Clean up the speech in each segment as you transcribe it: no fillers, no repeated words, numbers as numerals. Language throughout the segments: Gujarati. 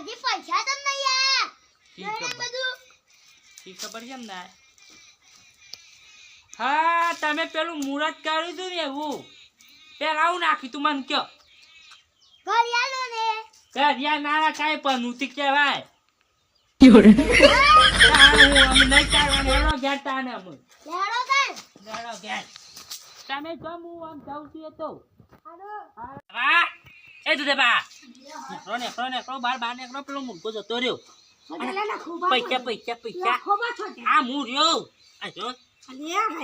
હજી પૈસા તમ નહીં આયા બધું ઈ ખબર છે ને હા તમે પેલું મુહૂર્ત કર્યું હતું ને એવું પેલા આવું નાખ્યું તું મને કયો ઘડિયાળો ને ઘડિયાળ નાના કાંઈ પણ ઉતી કહેવાય તમે જો હું આમ જાઉં છું એ તો એ તું બા નેકરો બાર નેકરો પેલો મૂર્ખો જતો રહ્યો પૈસા પૈસા પૈસા આ હું રહ્યો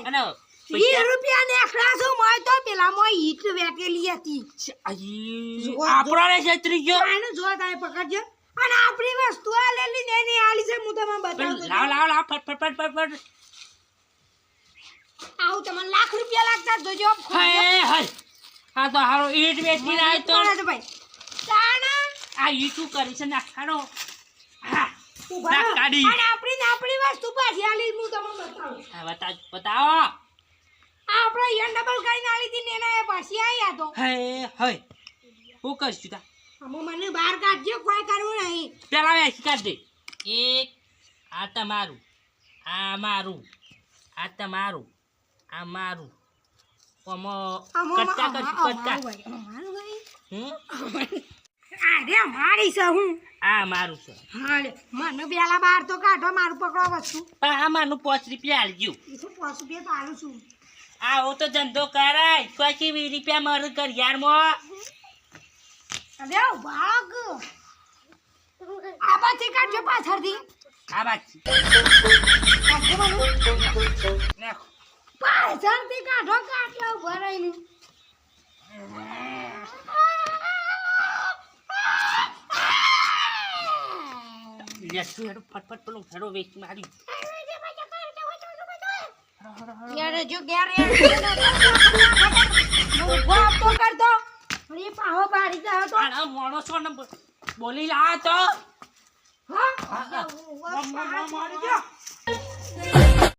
અને ₹20 નેકરા છો મોય તો પેલા મોય ઈટ વેકેલી હતી આપણને છેતરી ગયો આને જો તાય પકડજો અને આપણી વસ્તુ આ લેલી ને એની આલી છે હું તમને બતાવું લાવ ફટ આવું તમને ₹1,00,000 લાગતા જોજો હે આ તો હારો ઈટ વેચી આય તો ભાઈ તાણા આ ઈટું કરી છે નાખાનો હા ઉભા અને આપણી વસ્તુ પાછી આલી હું તમને બતાવું હા બતાવો આપણે યન ડબલ કરીને આલી હતી ને એના પાછી આયા તો હે હું કરશું તા અમો મને બહાર કાઢજો કોઈ કરવું નહીં પેલા વેચી કાઢ દે એક આ તમારું આ મારું આ તમારું આ મારું કટકા કરશું કટકા અરે મારી છે હું આ મારું છે હાલે મને પેલા બહાર તો કાઢો મારું પકડો વસ્તુ પણ આ મારું ₹5 આલજો એ તો ₹5 પાલું છું આવો તો ધંધો કરાય પછી ₹20 મારું ઘડિયાળમાં અરે ભાગ આ બાજુ કાઢજો પાછળથી આ બાજુ પાછળથી કાઢો કાટલા ઉભા રહીને ફટફટ પેલો ફેરો વેચ મારી યાર જો ગેર હું તો કરતો અરે પાહો બારી જા તો આ માણસો ને બોલી લા તો હા મારી જા